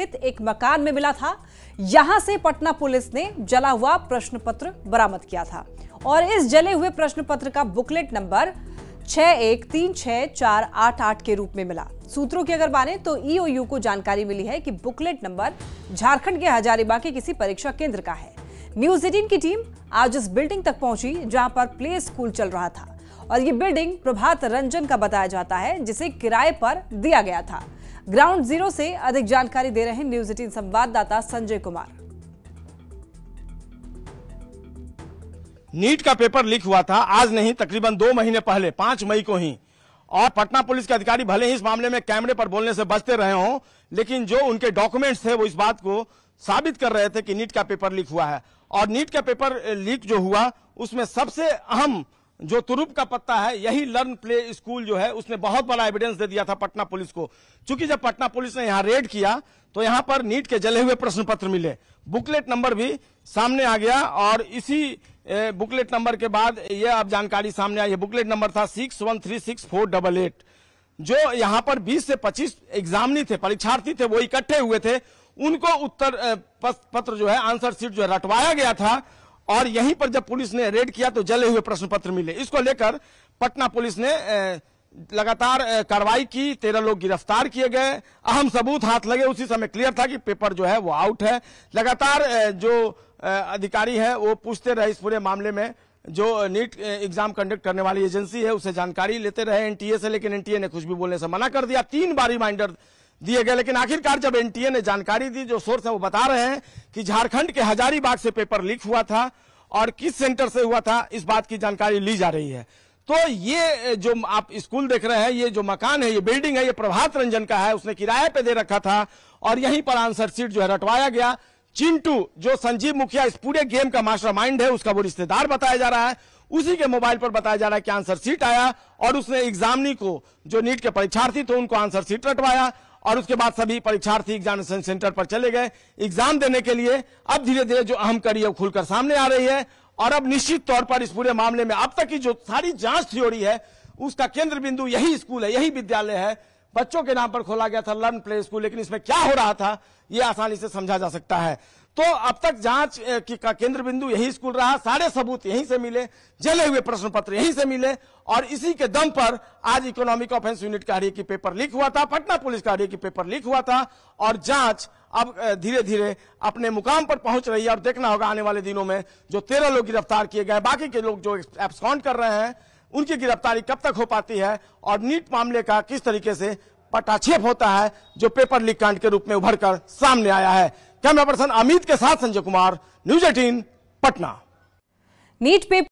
एक मकान में मिला था। यहां से पटना पुलिस ने जला हुआ प्रश्न पत्र बरामद किया था और इस जले हुए प्रश्न पत्र का बुकलेट नंबर 61364888 के रूप में मिला। सूत्रों की अगर माने तो ईओयू को जानकारी मिली है कि बुकलेट नंबर झारखंड के हजारीबाग के किसी परीक्षा केंद्र का है। न्यूज 18 की टीम आज इस बिल्डिंग तक पहुंची जहां पर प्ले स्कूल चल रहा था और ये बिल्डिंग प्रभात रंजन का बताया जाता है जिसे किराए पर दिया गया था। ग्राउंड जीरो से अधिक जानकारी दे रहे हैं न्यूज 18 संवाददाता संजय कुमार। नीट का पेपर लीक हुआ था आज नहीं, तकरीबन 2 महीने पहले 5 मई को ही। और पटना पुलिस के अधिकारी भले ही इस मामले में कैमरे पर बोलने से बचते रहे हों, लेकिन जो उनके डॉक्यूमेंट्स थे वो इस बात को साबित कर रहे थे कि नीट का पेपर लीक हुआ है। और नीट का पेपर लीक जो हुआ उसमें सबसे अहम जो तुरुप का पत्ता है यही लर्न प्ले स्कूल जो है, उसने बहुत बड़ा एविडेंस दे दिया था पटना पुलिस को। चूंकि जब पटना पुलिस ने यहां रेड किया तो यहां पर नीट के जले हुए प्रश्न पत्र मिले, बुकलेट नंबर भी सामने आ गया और इसी बुकलेट नंबर के बाद यह अब जानकारी सामने आई है। बुकलेट नंबर था 61364888। जो यहां पर 20 से 25 एग्जामिनी थे, परीक्षार्थी थे, वो इकट्ठे हुए थे, उनको उत्तर पत्र जो है, आंसर शीट जो है रटवाया गया था। और यहीं पर जब पुलिस ने रेड किया तो जले हुए प्रश्न पत्र मिले। इसको लेकर पटना पुलिस ने लगातार कार्रवाई की, 13 लोग गिरफ्तार किए गए, अहम सबूत हाथ लगे। उसी समय क्लियर था कि पेपर जो है वो आउट है। लगातार जो अधिकारी है वो पूछते रहे इस पूरे मामले में। जो नीट एग्जाम कंडक्ट करने वाली एजेंसी है उससे जानकारी लेते रहे एनटीए से, लेकिन एनटीए ने कुछ भी बोलने से मना कर दिया। 3 बार रिमाइंडर दिए गए, लेकिन आखिरकार जब एनटीए ने जानकारी दी, जो सोर्स है वो बता रहे हैं कि झारखंड के हजारीबाग से पेपर लीक हुआ था और किस सेंटर से हुआ था इस बात की जानकारी ली जा रही है। तो ये जो आप स्कूल देख रहे हैं, ये जो मकान है, ये बिल्डिंग है, ये प्रभात रंजन का है, उसने किराए पे दे रखा था और यहीं पर आंसर शीट जो है रटवाया गया। चिंटू जो संजीव मुखिया इस पूरे गेम का मास्टरमाइंड है, उसका वो रिश्तेदार बताया जा रहा है, उसी के मोबाइल पर बताया जा रहा है कि आंसर शीट आया और उसने एग्जामिनी को, जो नीट के परीक्षार्थी थे, उनको आंसर शीट रटवाया और उसके बाद सभी परीक्षार्थी एग्जामिनेशन सेंटर पर चले गए एग्जाम देने के लिए। अब धीरे धीरे जो अहम कड़ी है खुलकर सामने आ रही है और अब निश्चित तौर पर इस पूरे मामले में अब तक की जो सारी जांच थ्योरी है उसका केंद्र बिंदु यही स्कूल है, यही विद्यालय है। बच्चों के नाम पर खोला गया था लर्न प्ले स्कूल, लेकिन इसमें क्या हो रहा था यह आसानी से समझा जा सकता है। तो अब तक जांच का केंद्र बिंदु यही स्कूल रहा, सारे सबूत यहीं से मिले, जले हुए प्रश्न पत्र यहीं से मिले और इसी के दम पर आज इकोनॉमिक ऑफेंस यूनिट कह रही है कि पेपर लीक हुआ था, पटना पुलिस कह रही है कि पेपर लीक हुआ था और जांच अब धीरे धीरे अपने मुकाम पर पहुंच रही है। और देखना होगा आने वाले दिनों में जो 13 लोग गिरफ्तार किए गए, बाकी के लोग जो एब्सकॉन्ड कर रहे हैं, उनकी गिरफ्तारी कब तक हो पाती है और नीट मामले का किस तरीके से पटाक्षेप होता है जो पेपर लीक कांड के रूप में उभर कर सामने आया है। कैमरा पर्सन अमित के साथ Sanjay Kumar, news 18 Patna. NEET paper